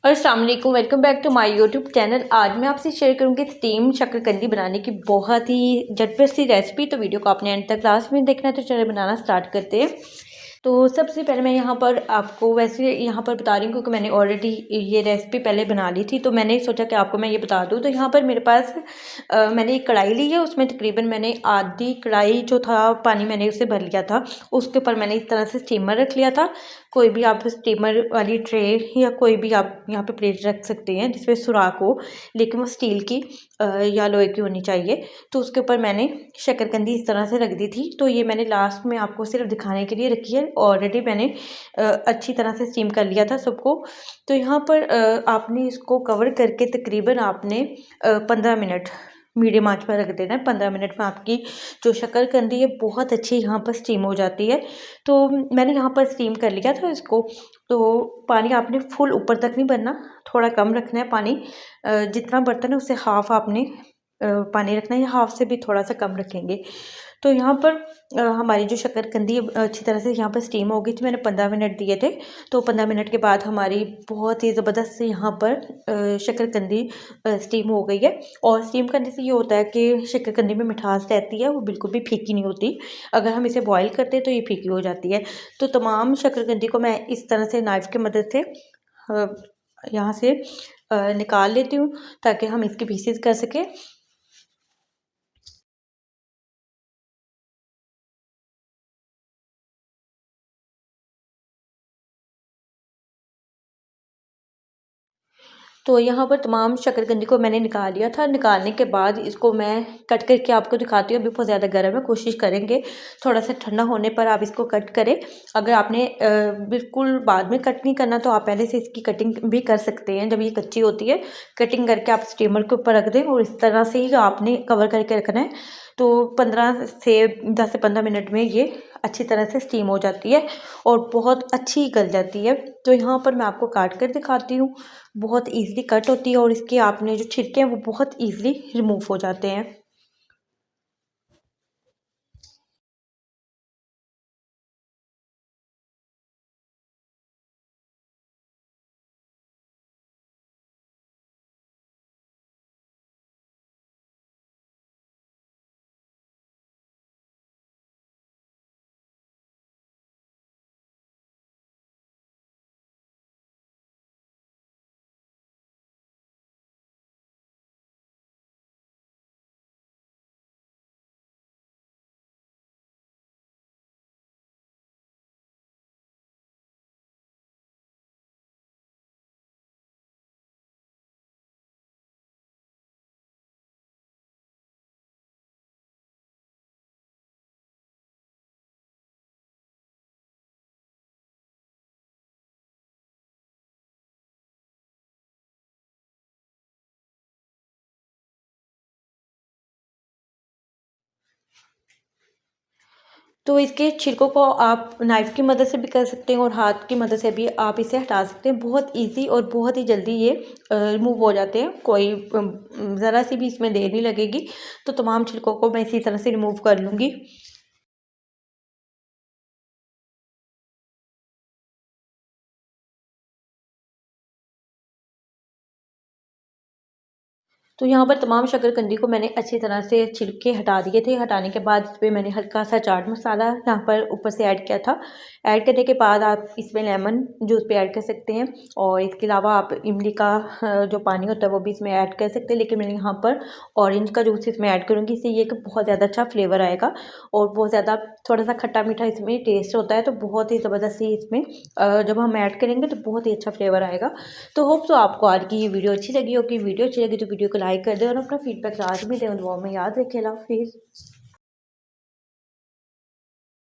अस्सलाम वालेकुम, welcome back to my YouTube channel. आज मैं आपसे शेयर करूंगी स्टीम शकरकंदी बनाने की बहुत ही झटपट सी रेसिपी। तो वीडियो को आपने एंड तक लास्ट में देखना है। तो चलिए बनाना स्टार्ट करते हैं। तो सबसे पहले मैं यहाँ पर आपको वैसे यहाँ पर बता रही हूँ क्योंकि मैंने ऑलरेडी ये रेसिपी पहले बना ली थी, तो मैंने सोचा कि आपको मैं ये बता दूँ। तो यहाँ पर मेरे पास मैंने एक कढ़ाई ली है, उसमें तकरीबन मैंने आधी कढ़ाई जो था पानी मैंने उसे भर लिया था। उसके ऊपर मैंने इस तरह से स्टीमर रख लिया था। कोई भी आप स्टीमर वाली ट्रे या कोई भी आप यहाँ पे प्लेट रख सकते हैं जिसमें सुराख हो, लेकिन वो स्टील की या लोहे की होनी चाहिए। तो उसके ऊपर मैंने शकरकंदी इस तरह से रख दी थी। तो ये मैंने लास्ट में आपको सिर्फ दिखाने के लिए रखी है। ऑलरेडी मैंने अच्छी तरह से स्टीम कर लिया था सबको। तो यहाँ पर आपने इसको कवर करके तकरीबन आपने 15 मिनट मीडियम आंच पर रख देना है। 15 मिनट में आपकी जो शकरकंदी है बहुत अच्छी यहाँ पर स्टीम हो जाती है। तो मैंने यहाँ पर स्टीम कर लिया था इसको। तो पानी आपने फुल ऊपर तक नहीं भरना, थोड़ा कम रखना है पानी। जितना बर्तन है उससे हाफ़ आपने पानी रखना है, या हाफ़ से भी थोड़ा सा कम रखेंगे। तो यहाँ पर हमारी जो शकरकंदी अच्छी तरह से यहाँ पर स्टीम हो गई थी। मैंने 15 मिनट दिए थे। तो 15 मिनट के बाद हमारी बहुत ही ज़बरदस्त से यहाँ पर शकरकंदी स्टीम हो गई है। और स्टीम करने से ये होता है कि शकरकंदी में मिठास रहती है, वो बिल्कुल भी फीकी नहीं होती। अगर हम इसे बॉयल करते हैं तो ये फीकी हो जाती है। तो तमाम शकरकंदी को मैं इस तरह से नाइफ़ की मदद से यहाँ से निकाल लेती हूँ ताकि हम इसके पीसेस कर सकें। तो यहाँ पर तमाम शकरकंदी को मैंने निकाल लिया था। निकालने के बाद इसको मैं कट करके आपको दिखाती हूँ। अभी बहुत ज़्यादा गर्म है, कोशिश करेंगे थोड़ा सा ठंडा होने पर आप इसको कट करें। अगर आपने बिल्कुल बाद में कट नहीं करना तो आप पहले से इसकी कटिंग भी कर सकते हैं। जब ये कच्ची होती है कटिंग करके आप स्टीमर के ऊपर रख दें और इस तरह से ही आपने कवर करके रखना है। तो 15 से 10 से 15 मिनट में ये अच्छी तरह से स्टीम हो जाती है और बहुत अच्छी गल जाती है। तो यहाँ पर मैं आपको काट कर दिखाती हूँ। बहुत ईज़िली कट होती है और इसके आपने जो छिलके हैं वो बहुत ईज़िली रिमूव हो जाते हैं। तो इसके छिलकों को आप नाइफ़ की मदद से भी कर सकते हैं और हाथ की मदद से भी आप इसे हटा सकते हैं। बहुत ईज़ी और बहुत ही जल्दी ये रिमूव हो जाते हैं। कोई ज़रा सी भी इसमें देर नहीं लगेगी। तो तमाम छिलकों को मैं इसी तरह से रिमूव कर लूँगी। तो यहाँ पर तमाम शकरकंदी को मैंने अच्छी तरह से छिलके हटा दिए थे। हटाने के बाद इसमें मैंने हल्का-सा चाट मसाला यहाँ पर ऊपर से ऐड किया था। ऐड करने के बाद आप इसमें लेमन जूस भी ऐड कर सकते हैं और इसके अलावा आप इमली का जो पानी होता है वो भी इसमें ऐड कर सकते हैं। लेकिन मैं यहाँ पर ऑरेंज का जूस इसमें ऐड करूँगी, इससे ये कि बहुत ज़्यादा अच्छा फ्लेवर आएगा और बहुत ज़्यादा थोड़ा-सा खट्टा-मीठा इसमें टेस्ट होता है। तो बहुत ही ज़बरदस्ती इसमें जब हम ऐड करेंगे तो बहुत ही अच्छा फ्लेवर आएगा। तो होप सो आपको आज की ये वीडियो अच्छी लगी होगी। वीडियो अच्छी लगी तो वीडियो को लाइक कर दें और अपना फीडबैक लाजमी दें। दुआ में याद रखें। अल्लाह हाफ़िज़।